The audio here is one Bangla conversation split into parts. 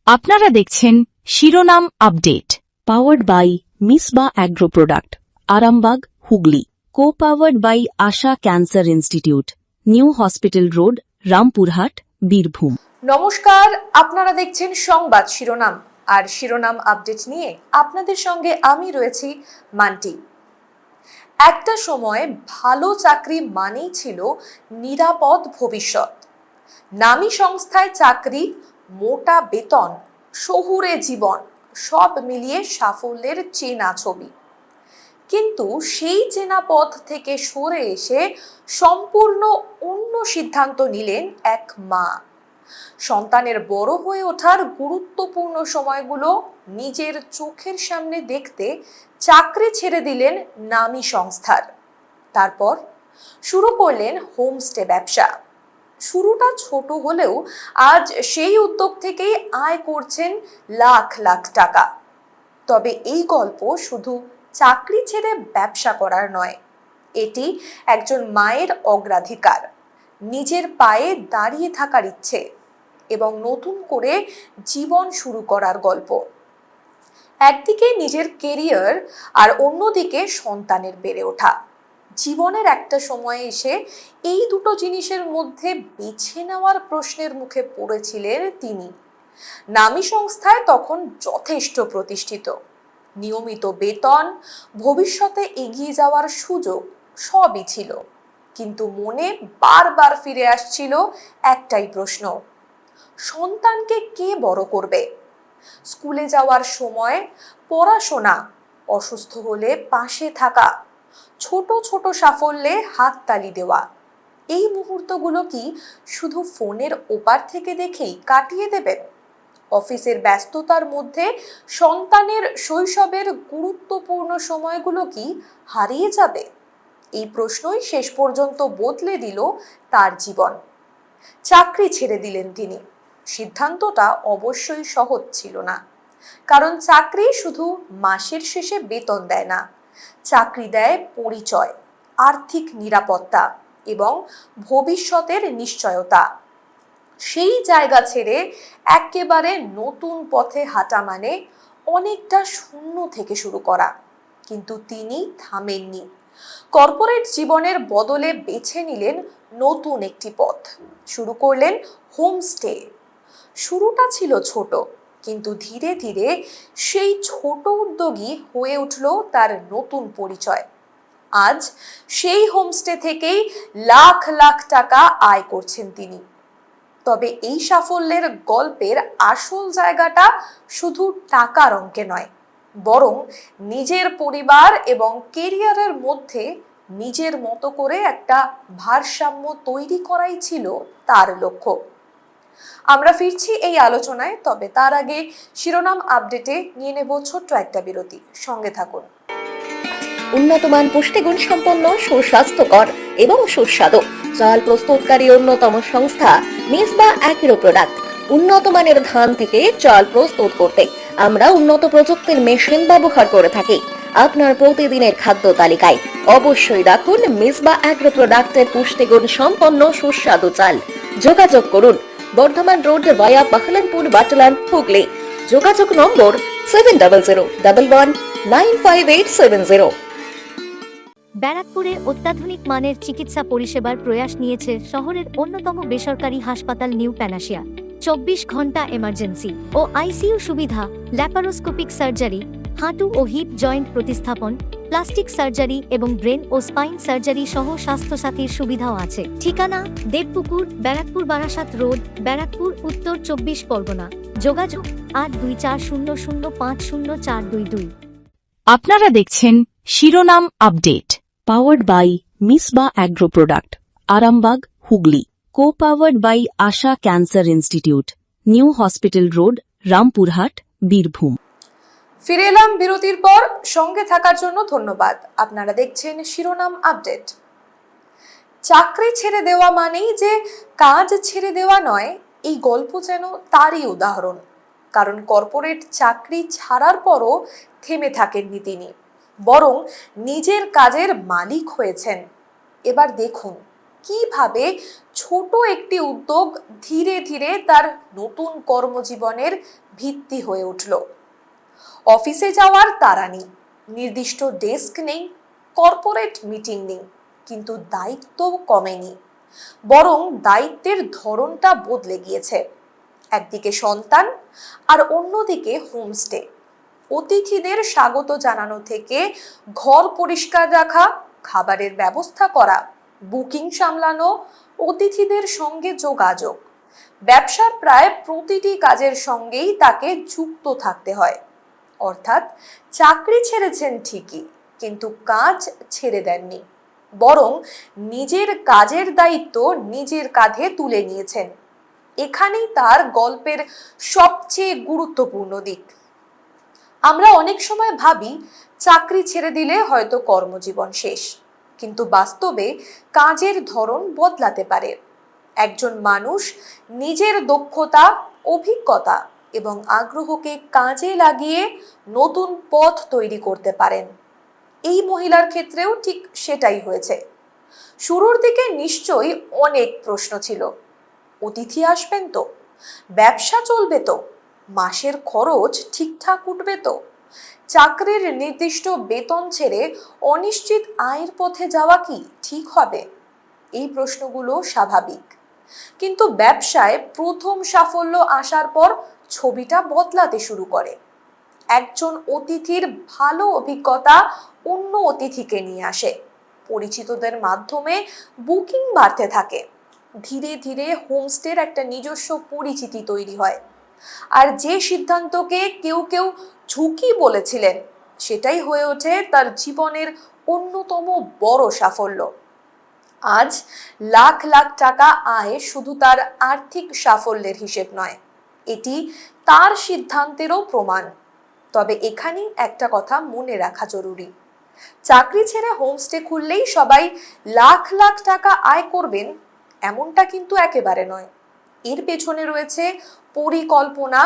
আপনারা দেখছেন শিরোনাম update, powered by Misba agro product, Arambagh, Hooghly. কো-পাওয়ার্ড by Asha cancer institute, new hospital road, Rampurhat, Birbhum. নমস্কার, আপনারা দেখছেন সংবাদ শিরোনাম, আর শিরোনাম আপডেট নিয়ে আপনাদের সঙ্গে আমি রয়েছি মান্টি। একটা সময় ভালো চাকরি মানেই ছিল নিরাপদ ভবিষ্যৎ। নামী সংস্থায় চাকরি, মোটা বেতন, শহুরে জীবন, সব মিলিয়ে সাফল্যের চেনা ছবি। কিন্তু সেই চেনা পথ থেকে সরে এসে সম্পূর্ণ অন্য সিদ্ধান্ত নিলেন এক মা। সন্তানের বড় হয়ে ওঠার গুরুত্বপূর্ণ সময়গুলো নিজের চোখের সামনে দেখতে চাকরি ছেড়ে দিলেন নামী সংস্থার। তারপর শুরু করলেন হোমস্টে ব্যবসা। শুরুটা ছোট হলেও আজ সেই উদ্যোগ থেকেই আয় করছেন লাখ লাখ টাকা। তবে এই গল্প শুধু চাকরি ছেড়ে ব্যবসা করার নয়, এটি একজন মায়ের অগ্রাধিকার, নিজের পায়ে দাঁড়িয়ে থাকার ইচ্ছে এবং নতুন করে জীবন শুরু করার গল্প। একদিকে নিজের কেরিয়ার আর অন্যদিকে সন্তানের বেড়ে ওঠা। জীবনের একটা সময়ে এসে এই দুটো জিনিসের মধ্যে বেছে নেওয়ার প্রশ্নের মুখে পড়েছিলেন তিনি। নামী সংস্থায় তখন যথেষ্ট প্রতিষ্ঠিত, নিয়মিত বেতন, ভবিষ্যতে এগিয়ে যাওয়ার সুযোগ সবই ছিল। কিন্তু মনে বারবার ফিরে আসছিল একটাই প্রশ্ন: সন্তানকে কে বড় করবে? স্কুলে যাওয়ার সময় পড়াশোনা, অসুস্থ হলে পাশে থাকা, ছোট ছোট সাফল্যে হাততালি দেওয়া, এই মুহূর্তগুলো কি শুধু ফোনের ওপার থেকে দেখেই কাটিয়ে দেবেন? অফিসের ব্যস্ততার মধ্যে সন্তানের শৈশবের গুরুত্বপূর্ণ সময়গুলো কি হারিয়ে যাবে? এই প্রশ্নই শেষ পর্যন্ত বদলে দিল তার জীবন। চাকরি ছেড়ে দিলেন তিনি। সিদ্ধান্তটা অবশ্যই সহজ ছিল না, কারণ চাকরি শুধু মাসের শেষে বেতন দেয় না, চাকরি দেয় পরিচয়, আর্থিক নিরাপত্তা এবং ভবিষ্যতের নিশ্চয়তা। সেই জায়গা ছেড়ে একেবারে নতুন পথে হাঁটা মানে অনেকটা শূন্য থেকে শুরু করা। কিন্তু তিনি থামেননি। কর্পোরেট জীবনের বদলে বেছে নিলেন নতুন একটি পথ। শুরু করলেন হোমস্টে। শুরুটা ছিল ছোট, কিন্তু ধীরে ধীরে সেই ছোট উদ্যোগই হয়ে উঠল তার নতুন পরিচয়। আজ সেই হোমস্টে থেকেই লাখ লাখ টাকা আয় করছেন তিনি। তবে এই সাফল্যের গল্পের আসল জায়গাটা শুধু টাকার অঙ্কে নয়, বরং নিজের পরিবার এবং কেরিয়ারের মধ্যে নিজের মতো করে একটা ভারসাম্য তৈরি করাই ছিল তার লক্ষ্য। আমরা ফিরছি এই আলোচনায়, তবে তার আগে শিরোনাম আপডেটে নিয়ে নেব ছোট্ট একটা বিরতি। সঙ্গে থাকুন। উন্নতমান পুষ্টিগুণ সম্পন্ন, সুস্বাস্থ্যকর এবং সুস্বাদু চাল প্রস্তুতকারী অন্যতম সংস্থা মিসবা অ্যাগ্রো প্রোডাক্ট। উন্নত মানের ধান থেকে চাল প্রস্তুত করতে আমরা উন্নত প্রযুক্তির মেশিন ব্যবহার করে থাকি। আপনার প্রতিদিনের খাদ্য তালিকায় অবশ্যই রাখুন মিসবা অ্যাগ্রো প্রোডাক্টের পুষ্টিগুণ সম্পন্ন সুস্বাদু চাল। যোগাযোগ করুন বর্ধমান রোড ভায়া বাহলানপুর, বাটলান, হুগলি। যোগাযোগ নম্বর 7001119580। ব্যারাকপুরে অত্যাধুনিক মানের চিকিৎসা পরিষেবার প্রয়াস নিয়েছে শহরের অন্যতম বেসরকারি হাসপাতাল নিউ প্যানাশিয়া। 24 ঘন্টা এমার্জেন্সি ও আইসিইউ সুবিধা, ল্যাপারোস্কোপিক সার্জারি, হাঁটু ও হিপ জয়েন্ট প্রতিস্থাপন, প্লাস্টিক সার্জারি এবং ব্রেন ও স্পাইন সার্জারি সহ স্বাস্থ্যসাথীর সুবিধাও আছে। ঠিকানা: দেবপুকুর, ব্যারাকপুর, বারাসাত রোড, ব্যারাকপুর, উত্তর 24 পরগনা। যোগাযোগ 8240050422। আপনারা দেখছেন শিরোনাম update, powered by Misba agro product, Arambagh, Hooghly. কো-পাওয়ার্ড by Asha cancer institute, new hospital road, Rampurhat, Birbhum. ফিরে এলাম বিরতির পর। সঙ্গে থাকার জন্য ধন্যবাদ। আপনারা দেখছেন শিরোনাম আপডেট। চাকরি ছেড়ে দেওয়া মানেই যে কাজ ছেড়ে দেওয়া নয়, এই গল্প যেন তারই উদাহরণ। কারণ কর্পোরেট চাকরি ছাড়ার পরও থেমে থাকেননি তিনি, বরং নিজের কাজের মালিক হয়েছেন। এবার দেখুন কিভাবে ছোট একটি উদ্যোগ ধীরে ধীরে তার নতুন কর্মজীবনের ভিত্তি হয়ে উঠল। অফিসে যাওয়ার তাড়া নেই, নির্দিষ্ট ডেস্ক নেই, কর্পোরেট মিটিং নেই, কিন্তু দায়িত্ব কমেনি, বরং দায়িত্বের ধরনটা বদলে গিয়েছে। একদিকে সন্তান আর অন্যদিকে হোমস্টে। অতিথিদের স্বাগত জানানো থেকে ঘর পরিষ্কার রাখা, খাবারের ব্যবস্থা করা, বুকিং সামলানো, অতিথিদের সঙ্গে যোগাযোগ, ব্যবসার প্রায় প্রতিটি কাজের সঙ্গেই তাকে যুক্ত থাকতে হয়। অর্থাৎ চাকরি ছেড়েছেন ঠিকই, কিন্তু কাজ ছেড়ে দেননি, বরং নিজের কাজের দায়িত্ব নিজের কাঁধে তুলে নিয়েছেন। এখানেই তার গল্পের সবচেয়ে গুরুত্বপূর্ণ দিক। আমরা অনেক সময় ভাবি চাকরি ছেড়ে দিলে হয়তো কর্মজীবন শেষ, কিন্তু বাস্তবে কাজের ধরন বদলাতে পারে। একজন মানুষ নিজের দক্ষতা, অভিজ্ঞতা এবং আগ্রহকে কাজে লাগিয়ে নতুন পথ তৈরি করতে পারেন। এই মহিলার ক্ষেত্রেও ঠিক সেটাই হয়েছে। শুরুর দিকে নিশ্চয়ই অনেক প্রশ্ন ছিল। অতিথি আসবেন তো, ব্যবসা চলবে তো, মাসের খরচ ঠিকঠাক উঠবে তো, চাকরির নির্দিষ্ট বেতন ছেড়ে অনিশ্চিত আয়ের পথে যাওয়া কি ঠিক হবে? এই প্রশ্নগুলো স্বাভাবিক, কিন্তু ব্যবসায় প্রথম সাফল্য আসার পর ছবিটা বদলাতে শুরু করে। একজন অতিথির ভালো অভিজ্ঞতা অন্য অতিথিকে নিয়ে আসে, পরিচিতদের মাধ্যমে বুকিং বাড়তে থাকে, ধীরে ধীরে হোমস্টের একটা নিজস্ব পরিচিতি তৈরি হয়। আর যে সিদ্ধান্তকে কেউ কেউ ঝুঁকি বলেছিলেন, সেটাই হয়ে ওঠে তার জীবনের অন্যতম বড় সাফল্য। আজ লাখ লাখ টাকা আয় শুধু তার আর্থিক সাফল্যের হিসেব নয়, এটি তার সিদ্ধান্তেরও প্রমাণ। তবে এখানেই একটা কথা মনে রাখা জরুরি, চাকরি ছেড়ে হোমস্টে খুললেই সবাই লাখ লাখ টাকা আয় করবেন এমনটা কিন্তু একেবারে নয়। এর পেছনে রয়েছে পরিকল্পনা,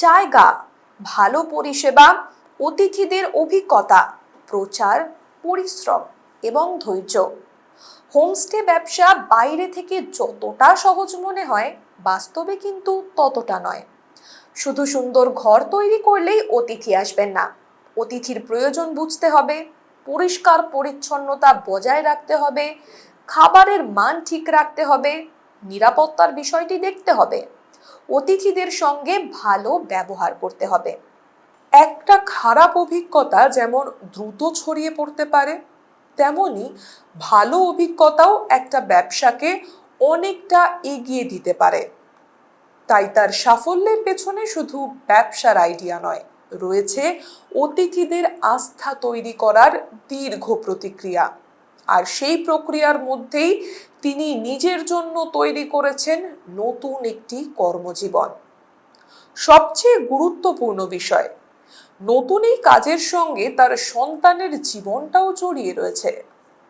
জায়গা, ভালো পরিষেবা, অতিথিদের অভিজ্ঞতা, প্রচার, পরিশ্রম এবং ধৈর্য। হোমস্টে ব্যবসা বাইরে থেকে যতটা সহজ মনে হয়, বাস্তবে কিন্তু ততটা নয়। শুধু সুন্দর ঘর তৈরি করলেই অতিথি আসবেন না। অতিথির প্রয়োজন বুঝতে হবে, পরিষ্কার পরিচ্ছন্নতা বজায় রাখতে হবে, খাবারের মান ঠিক রাখতে হবে, নিরাপত্তার বিষয়টি দেখতে হবে, অতিথিদের সঙ্গে ভালো ব্যবহার করতে হবে। একটা খারাপ অভিজ্ঞতা যেমন দ্রুত ছড়িয়ে পড়তে পারে, তেমনি ভালো অভিজ্ঞতাও একটা ব্যবসাকে অনেকটা এগিয়ে দিতে পারে। তাই তার সাফল্যের পেছনে শুধু ব্যবসার আইডিয়া নয়, রয়েছে অতিথিদের আস্থা তৈরি করার দীর্ঘ প্রতিক্রিয়া। আর সেই প্রক্রিয়ার মধ্যেই তিনি নিজের জন্য তৈরি করেছেন নতুন একটি কর্মজীবন। সবচেয়ে গুরুত্বপূর্ণ বিষয়, নতুন এই কাজের সঙ্গে তার সন্তানের জীবনটাও জড়িয়ে রয়েছে।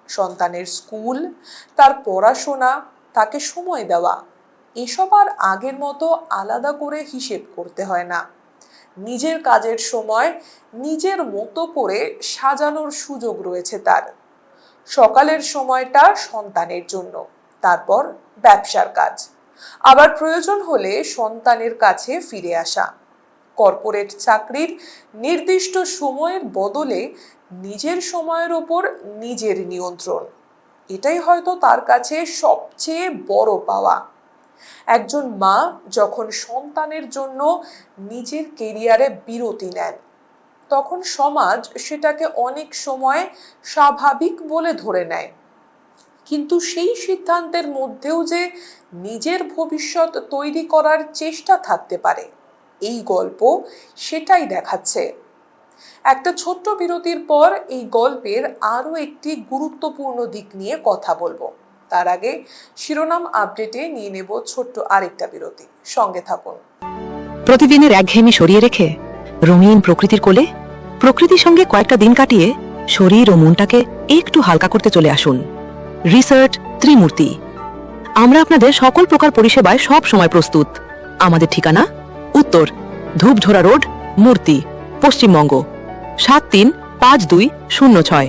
সন্তানের স্কুল, তার পড়াশোনা, তাকে সময় দেওয়া, এসব আর আগের মতো আলাদা করে হিসেব করতে হয় না। নিজের কাজের সময় নিজের মতো করে সাজানোর সুযোগ রয়েছে তার। সকালের সময়টা সন্তানের জন্য, তারপর ব্যবসার কাজ, আবার প্রয়োজন হলে সন্তানের কাছে ফিরে আসা। কর্পোরেট চাকরির নির্দিষ্ট সময়ের বদলে নিজের সময়ের ওপর নিজের নিয়ন্ত্রণ, এটাই হয়তো তার কাছে সবচেয়ে বড় পাওয়া। একজন মা যখন সন্তানের জন্য নিজের কেরিয়ারে বিরতি নেন, তখন সমাজ সেটাকে অনেক সময় স্বাভাবিক বলে ধরে নেয়। কিন্তু সেই সিদ্ধান্তের মধ্যেও যে নিজের ভবিষ্যৎ তৈরি করার চেষ্টা থাকতে পারে, এই গল্প সেটাই দেখাচ্ছে। একটা ছোট্ট বিরতির পর এই গল্পের আরও একটি গুরুত্বপূর্ণ দিক নিয়ে কথা বলবো। তার আগে শিরোনাম আপডেটে নিয়ে নেব ছোট্ট আরেকটা বিরতি, সঙ্গে থাকুন। প্রতিদিনের একঘেয়েমি সরিয়ে রেখে রঙিন প্রকৃতির কোলে প্রকৃতির সঙ্গে কয়েকটা দিন কাটিয়ে শরীর ও মনটাকে একটু হালকা করতে চলে আসুন রিসর্ট ত্রিমূর্তি। আমরা আপনাদের সকল প্রকার পরিষেবায় সব সময় প্রস্তুত। আমাদের ঠিকানা উত্তর ধূপঝোড়া রোড, মূর্তি, পশ্চিমবঙ্গ 735206।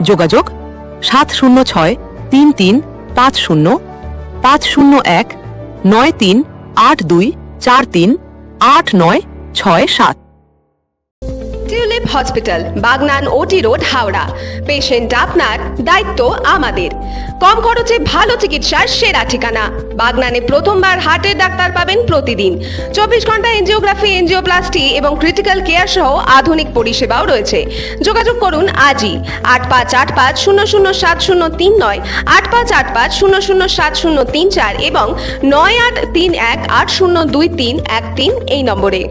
যোগাযোগ 7063350 501-9382438967। টিউলিপ হসপিটাল, বাগনান ওটি রোড, হাওড়া। পেশেন্ট আপনার, দায়িত্ব আমাদের। কম খরচে ভালো চিকিৎসার সেরা ঠিকানা। বাগনানে প্রথমবার হার্টের ডাক্তার পাবেন প্রতিদিন। 24 ঘন্টা এনজিওগ্রাফি, এনজিওপ্লাস্টি এবং ক্রিটিক্যাল কেয়ার সহ আধুনিক পরিষেবাও রয়েছে। যোগাযোগ করুন আজই 8585007039, 8585007034 এবং 9831802313 এই নম্বরে।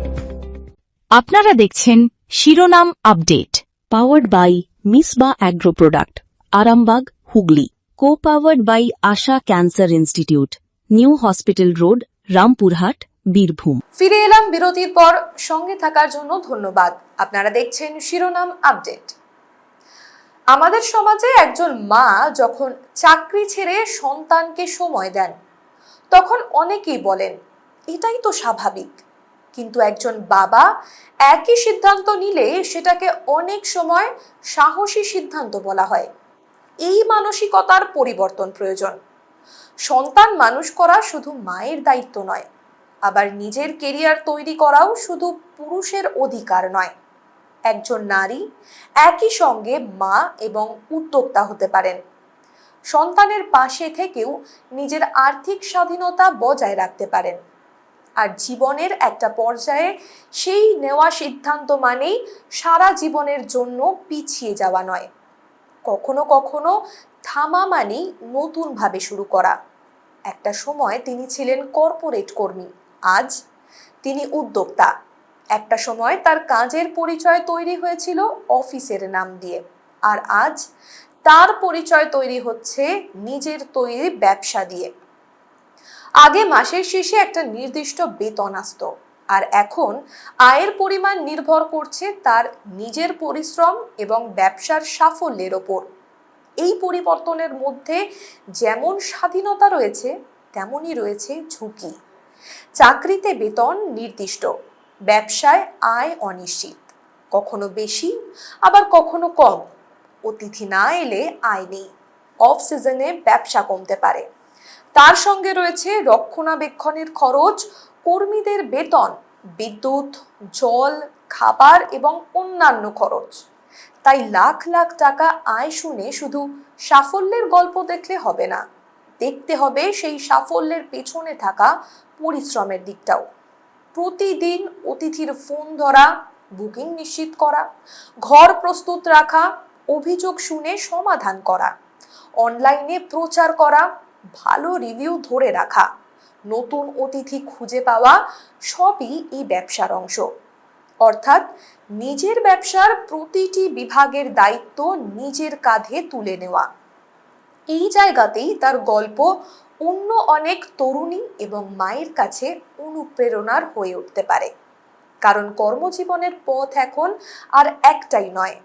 আপনারা দেখছেন শিরোনাম update, powered by Misba agro product, Arambagh, Hooghly. Co powered by Asha cancer institute, new hospital road, Rampurhat, Birbhum. ফিরে এলাম বিরতির পর। সঙ্গে থাকার জন্য ধন্যবাদ। আপনারা দেখছেন শিরোনাম আপডেট। আমাদের সমাজে একজন মা যখন চাকরি ছেড়ে সন্তানকে সময় দেন, তখন অনেকেই বলেন এটাই তো স্বাভাবিক। কিন্তু একজন বাবা একই সিদ্ধান্ত নিলে সেটাকে অনেক সময় সাহসী সিদ্ধান্ত বলা হয়। এই মানসিকতার পরিবর্তন প্রয়োজন। সন্তান মানুষ করা শুধু মায়ের দায়িত্ব নয়, আবার নিজের কেরিয়ার তৈরি করাও শুধু পুরুষের অধিকার নয়। একজন নারী একই সঙ্গে মা এবং উদ্যোক্তা হতে পারেন। সন্তানের পাশে থেকেও নিজের আর্থিক স্বাধীনতা বজায় রাখতে পারেন। আর জীবনের একটা পর্যায়ে সেই নেওয়া সিদ্ধান্ত মানেই সারা জীবনের জন্য পিছিয়ে যাওয়া নয়। কখনো কখনো থামা মানেই নতুনভাবে শুরু করা। একটা সময় তিনি ছিলেন কর্পোরেট কর্মী, আজ তিনি উদ্যোক্তা। একটা সময় তার কাজের পরিচয় তৈরি হয়েছিল অফিসের নাম দিয়ে, আর আজ তার পরিচয় তৈরি হচ্ছে নিজের তৈরি ব্যবসা দিয়ে। আগে মাসের শেষে একটা নির্দিষ্ট বেতন আসতো, আর এখন আয়ের পরিমাণ নির্ভর করছে তার নিজের পরিশ্রম এবং ব্যবসার সাফল্যের ওপর। এই পরিবর্তনের মধ্যে যেমন স্বাধীনতা রয়েছে, তেমনই রয়েছে ঝুঁকি। চাকরিতে বেতন নির্দিষ্ট, ব্যবসায় আয় অনিশ্চিত, কখনো বেশি আবার কখনো কম। অতিথি না এলে আয় নেই, অফ সিজনে ব্যবসা কমতে পারে। তার সঙ্গে রয়েছে রক্ষণাবেক্ষণের খরচ, কর্মীদের বেতন, বিদ্যুৎ, জল, খাবার এবং অন্যান্য খরচ। তাই লাখ লাখ টাকা আয় শুনে শুধু সাফল্যের গল্প দেখলে হবে না, দেখতে হবে সেই সাফল্যের পেছনে থাকা পরিশ্রমের দিকটাও। প্রতিদিন অতিথির ফোন ধরা, বুকিং নিশ্চিত করা, ঘর প্রস্তুত রাখা, অভিযোগ শুনে সমাধান করা, অনলাইনে প্রচার করা, ভালো রিভিউ ধরে রাখা, নতুন অতিথি খুঁজে পাওয়া, সবই এই ব্যবসার অংশ। অর্থাৎ নিজের ব্যবসার প্রতিটি বিভাগের দায়িত্ব নিজের কাঁধে তুলে নেওয়া। এই জায়গাতেই তার গল্প অন্য অনেক তরুণী এবং মায়ের কাছে অনুপ্রেরণার হয়ে উঠতে পারে। কারণ কর্মজীবনের পথ এখন আর একটাই নয়।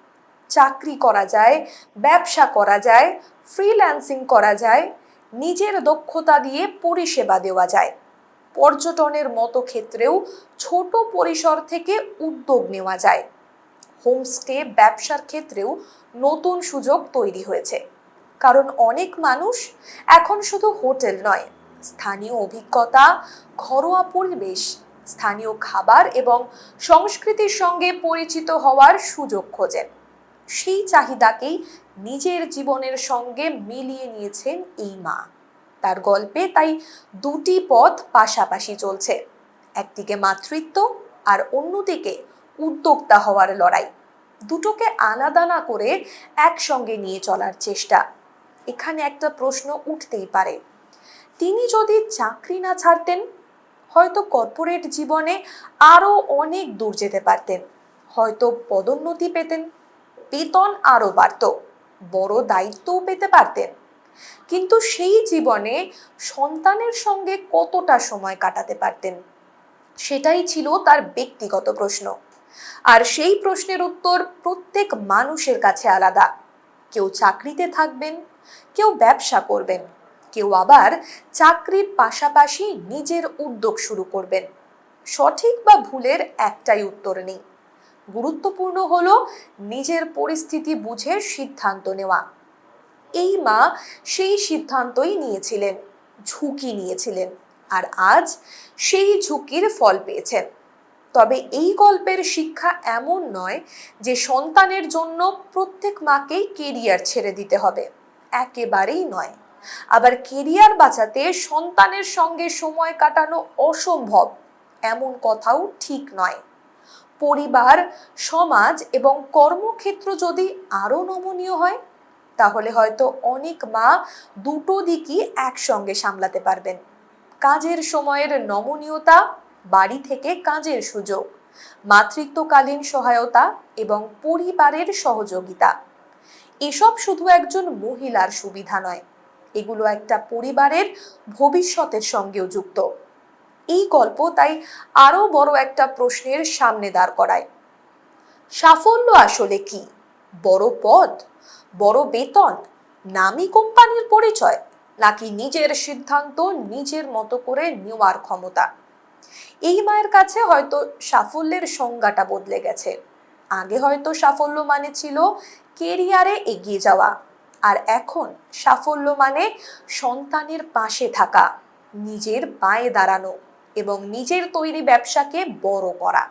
চাকরি করা যায়, ব্যবসা করা যায়, ফ্রিল্যান্সিং করা যায়, নিজের দক্ষতা দিয়ে পরিষেবা দেওয়া যায়। পর্যটনের মতো ক্ষেত্রেও ছোট পরিসর থেকে উদ্যোগ নেওয়া যায়। হোমস্টে ব্যবসার ক্ষেত্রেও নতুন সুযোগ তৈরি হয়েছে। কারণ অনেক মানুষ এখন শুধু হোটেল নয়, স্থানীয় অভিজ্ঞতা, ঘরোয়া পরিবেশ, স্থানীয় খাবার এবং সংস্কৃতির সঙ্গে পরিচিত হওয়ার সুযোগ খোঁজেন। সেই চাহিদাকেই নিজের জীবনের সঙ্গে মিলিয়ে নিয়েছেন এই মা। তার গল্পে তাই দুটি পথ পাশাপাশি চলছে, একদিকে মাতৃত্ব আর অন্যদিকে উদ্যোক্তা হওয়ার লড়াই। দুটোকে আলাদা না করে একসঙ্গে নিয়ে চলার চেষ্টা। এখানে একটা প্রশ্ন উঠতেই পারে, তিনি যদি চাকরি না ছাড়তেন, হয়তো কর্পোরেট জীবনে আরও অনেক দূর যেতে পারতেন, হয়তো পদোন্নতি পেতেন, বেতন আরও বাড়ত, বড় দায়িত্বও পেতে পারতেন। কিন্তু সেই জীবনে সন্তানের সঙ্গে কতটা সময় কাটাতে পারতেন, সেটাই ছিল তার ব্যক্তিগত প্রশ্ন। আর সেই প্রশ্নের উত্তর প্রত্যেক মানুষের কাছে আলাদা। কেউ চাকরিতে থাকবেন, কেউ ব্যবসা করবেন, কেউ আবার চাকরির পাশাপাশি নিজের উদ্যোগ শুরু করবেন। সঠিক বা ভুলের একটাই উত্তর নেই। গুরুত্বপূর্ণ হলো নিজের পরিস্থিতি বুঝে সিদ্ধান্ত নেওয়া। এই মা সেই সিদ্ধান্তই নিয়েছিলেন। ঝুঁকি নিয়েছিলেন, আর আজ সেই ঝুঁকির ফল পেয়েছেন। তবে এই গল্পের শিক্ষা এমন নয় যে সন্তানের জন্য প্রত্যেক মাকেই কেরিয়ার ছেড়ে দিতে হবে, একেবারেই নয়। আবার কেরিয়ার বাঁচাতে সন্তানের সঙ্গে সময় কাটানো অসম্ভব, এমন কথাও ঠিক নয়। পরিবার, সমাজ এবং কর্মক্ষেত্র যদি আরও নমনীয় হয়, তাহলে হয়তো অনেক মা দুটো দিকই একসঙ্গে সামলাতে পারবেন। কাজের সময়ের নমনীয়তা, বাড়ি থেকে কাজের সুযোগ, মাতৃত্বকালীন সহায়তা এবং পরিবারের সহযোগিতা, এসব শুধু একজন মহিলার সুবিধা নয়, এগুলো একটা পরিবারের ভবিষ্যতের সঙ্গেও যুক্ত। এই গল্প তাই আরো বড় একটা প্রশ্নের সামনে দাঁড় করায়। সাফল্য আসলে কি? বড় পদ, বড় বেতন, নামী কোম্পানির পরিচয়, নাকি নিজের সিদ্ধান্ত নিজের মতো করে নেওয়ার ক্ষমতা? এই মায়ের কাছে হয়তো সাফল্যের সংজ্ঞাটা বদলে গেছে। আগে হয়তো সাফল্য মানে ছিল কেরিয়ারে এগিয়ে যাওয়া, আর এখন সাফল্য মানে সন্তানের পাশে থাকা, নিজের পায়ে দাঁড়ানো এবং নিজের তৈরি ব্যবসাকে বড় করা।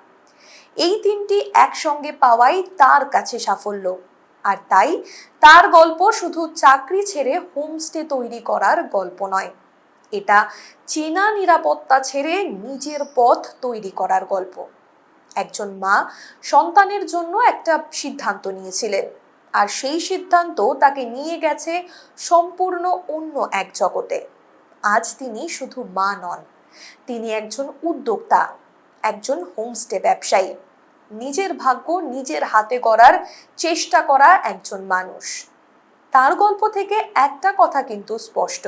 এই তিনটি একসঙ্গে পাওয়াই তার কাছে সাফল্য। আর তাই তার গল্প শুধু চাকরি ছেড়ে হোমস্টে তৈরি করার গল্প নয়, এটা চেনা নিরাপত্তা ছেড়ে নিজের পথ তৈরি করার গল্প। একজন মা সন্তানের জন্য একটা সিদ্ধান্ত নিয়েছিলেন, আর সেই সিদ্ধান্ত তাকে নিয়ে গেছে সম্পূর্ণ অন্য এক জগতে। আজ তিনি শুধু মা নন, তিনি একজন উদ্যোক্তা, একজন হোমস্টে ব্যবসায়ী, নিজের ভাগ্য নিজের হাতে গড়ার চেষ্টা করা একজন মানুষ। তার গল্প থেকে একটা কথা কিন্তু স্পষ্ট,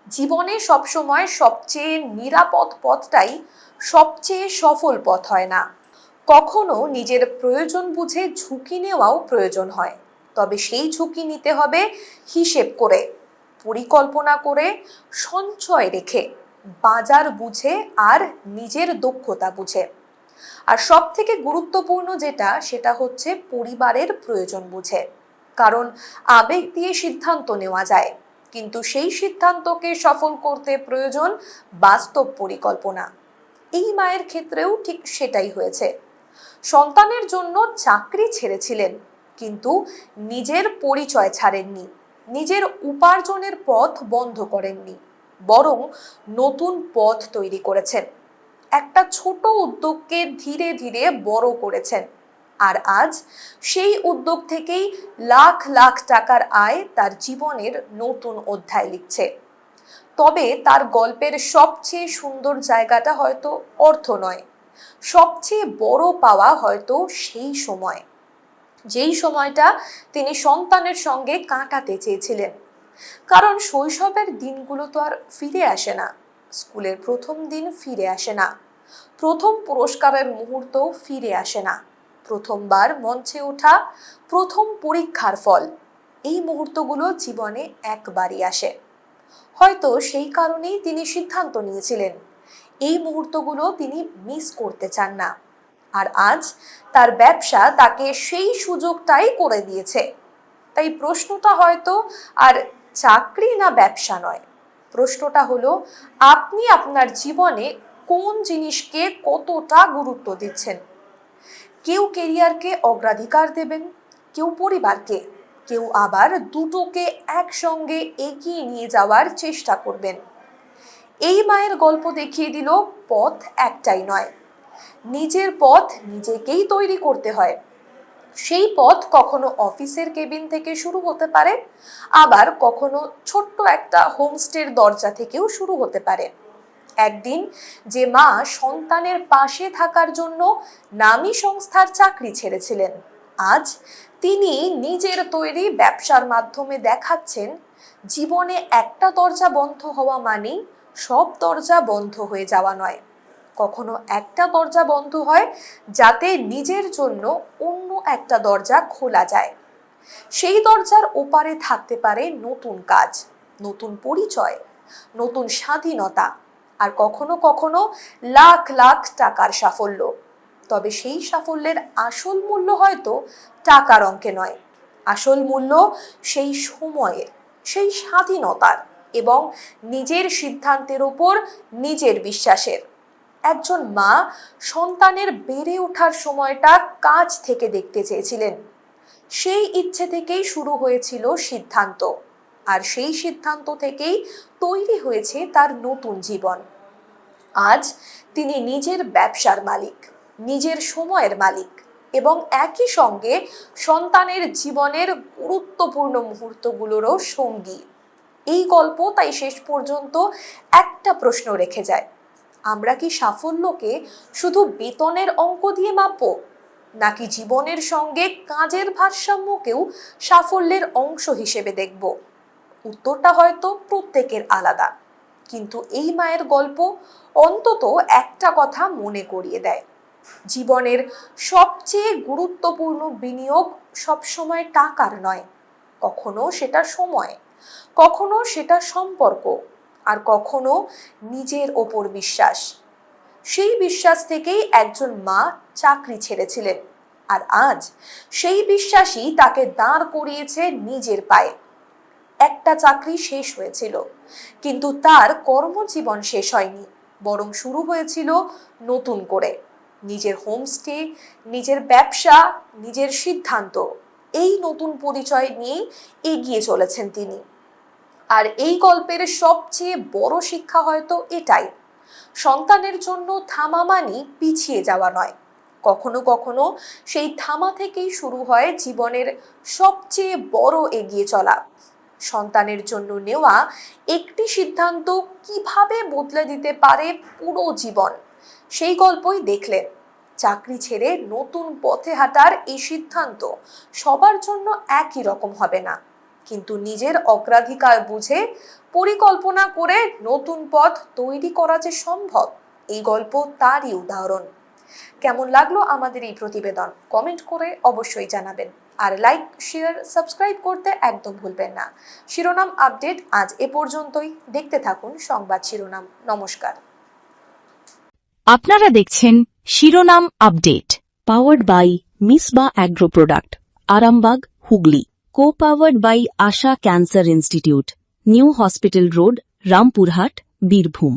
জীবনে সবসময় সবচেয়ে নিরাপদ পথটাই সবচেয়ে সফল পথ হয় না। কখনো নিজের প্রয়োজন বুঝে ঝুঁকি নেওয়াও প্রয়োজন হয়, তবে সেই ঝুঁকি নিতে হবে হিসেব করে, পরিকল্পনা করে, সঞ্চয় রেখে, বাজার বুঝে আর নিজের দক্ষতা বুঝে। আর সব থেকে গুরুত্বপূর্ণ যেটা, সেটা হচ্ছে পরিবারের প্রয়োজন বুঝে। কারণ আবেগ দিয়ে সিদ্ধান্ত নেওয়া যায়, কিন্তু সেই সিদ্ধান্তকে সফল করতে প্রয়োজন বাস্তব পরিকল্পনা। এই মায়ের ক্ষেত্রেও ঠিক সেটাই হয়েছে। সন্তানের জন্য চাকরি ছেড়েছিলেন, কিন্তু নিজের পরিচয় ছাড়েননি, নিজের উপার্জনের পথ বন্ধ করেননি, বরং নতুন পথ তৈরি করেছেন। একটা ছোট উদ্যোগকে ধীরে ধীরে বড় করেছেন, আর আজ সেই উদ্যোগ থেকেই লাখ লাখ টাকার আয় তার জীবনের নতুন অধ্যায় লিখছে। তবে তার গল্পের সবচেয়ে সুন্দর জায়গাটা হয়তো অর্থ নয়, সবচেয়ে বড় পাওয়া হয়তো সেই সময়, যেই সময়টা তিনি সন্তানের সঙ্গে কাটাতে চেয়েছিলেন। কারণ শৈশবের দিনগুলো তো আর ফিরে আসে না, স্কুলের প্রথম দিন ফিরে আসে না, প্রথম পুরস্কারের মুহূর্ত ফিরে আসে না, প্রথমবার মঞ্চে ওঠা, প্রথম পরীক্ষার ফল, এই মুহূর্তগুলো জীবনে একবারই আসে। হয়তো সেই কারণেই তিনি সিদ্ধান্ত নিয়েছিলেন এই মুহূর্তগুলো তিনি মিস করতে চান না। আর আজ তার ব্যবসা তাকে সেই সুযোগটাই করে দিয়েছে। তাই প্রশ্নটা হয়তো আর চাকরি না ব্যবসা নয়, প্রশ্নটা হলো আপনি আপনার জীবনে কোন জিনিসকে কতটা গুরুত্ব দিচ্ছেন। কেউ কেরিয়ারকে অগ্রাধিকার দেবেন, কেউ পরিবারকে, কেউ আবার দুটোকে একসঙ্গে এগিয়ে নিয়ে যাওয়ার চেষ্টা করবেন। এই মায়ের গল্প দেখিয়ে দিল পথ একটাই নয়, নিজের পথ নিজেকেই তৈরি করতে হয়। সেই পথ কখনো অফিসের কেবিন থেকে শুরু হতে পারে, আবার কখনো ছোট্ট একটা হোমস্টের দরজা থেকেও শুরু হতে পারে। একদিন যে মা সন্তানের পাশে থাকার জন্য নামী সংস্থার চাকরি ছেড়েছিলেন, আজ তিনি নিজের তৈরি ব্যবসার মাধ্যমে দেখাচ্ছেন জীবনে একটা দরজা বন্ধ হওয়া মানেই সব দরজা বন্ধ হয়ে যাওয়া নয়। কখনো একটা দরজা বন্ধ হয় যাতে নিজের জন্য অন্য একটা দরজা খোলা যায়। সেই দরজার ওপারে থাকতে পারে নতুন কাজ, নতুন পরিচয়, নতুন স্বাধীনতা, আর কখনো কখনো লাখ লাখ টাকার সাফল্য। তবে সেই সাফল্যের আসল মূল্য হয়তো টাকার অঙ্কে নয়, আসল মূল্য সেই সময়ের, সেই স্বাধীনতার, এবং নিজের সিদ্ধান্তের উপর নিজের বিশ্বাসের। একজন মা সন্তানের বেড়ে ওঠার সময়টা কাছ থেকে দেখতে চেয়েছিলেন। সেই ইচ্ছে থেকেই শুরু হয়েছিল সিদ্ধান্ত, আর সেই সিদ্ধান্ত থেকেই তৈরি হয়েছে তার নতুন জীবন। আজ তিনি নিজের ব্যবসার মালিক, নিজের সময়ের মালিক এবং একই সঙ্গে সন্তানের জীবনের গুরুত্বপূর্ণ মুহূর্তগুলোরও সঙ্গী। এই গল্প তাই শেষ পর্যন্ত একটা প্রশ্ন রেখে যায়, আমরা কি সাফল্যকে শুধু বেতনের অঙ্ক দিয়ে মাপবো, নাকি জীবনের সঙ্গে কাজের ভারসাম্যকেও সাফল্যের অংশ হিসেবে দেখব? উত্তরটা হয়তো প্রত্যেকের আলাদা, কিন্তু এই মায়ের গল্প অন্তত একটা কথা মনে করিয়ে দেয়, জীবনের সবচেয়ে গুরুত্বপূর্ণ বিনিয়োগ সবসময় টাকার নয়, কখনো সেটা সময়, কখনো সেটা সম্পর্ক, আর কখনো নিজের ওপর বিশ্বাস। সেই বিশ্বাস থেকেই একজন মা চাকরি ছেড়েছিলেন, আর আজ সেই বিশ্বাসই তাকে দাঁড় করিয়েছে নিজের পায়ে। একটা চাকরি শেষ হয়েছিল, কিন্তু তার কর্মজীবন শেষ হয়নি, বরং শুরু হয়েছিল নতুন করে। নিজের হোমস্টে, নিজের ব্যবসা, নিজের সিদ্ধান্ত, এই নতুন পরিচয় নিয়ে এগিয়ে চলেছেন তিনি। আর এই গল্পের সবচেয়ে বড় শিক্ষা হয়তো এটাই, সন্তানের জন্য থামা মানে পিছিয়ে যাওয়া নয়, কখনো কখনো সেই থামা থেকেই শুরু হয় জীবনের সবচেয়ে বড় এগিয়ে চলা। সন্তানের জন্য নেওয়া একটি সিদ্ধান্ত কিভাবে বদলে দিতে পারে পুরো জীবন, সেই গল্পই দেখলেন। চাকরি ছেড়ে নতুন পথে হাঁটার এই সিদ্ধান্ত সবার জন্য একই রকম হবে না, কিন্তু নিজের অগ্রাধিকার বুঝে পরিকল্পনা করে নতুন পথ তৈরি করা যে সম্ভব, এই গল্প তারই উদাহরণ। কেমন লাগলো আমাদের এই প্রতিবেদন কমেন্ট করে অবশ্যই জানাবেন, আর লাইক, শেয়ার, সাবস্ক্রাইব করতে একদম ভুলবেন না। শিরোনাম আপডেট আজ এ পর্যন্তই। দেখতে থাকুন সংবাদ শিরোনাম। নমস্কার। আপনারা দেখছেন শিরোনাম update, powered by Misba agro product, Arambagh, Hooghly. Co-powered by Asha Cancer Institute, New Hospital Road, Rampurhat, Birbhum.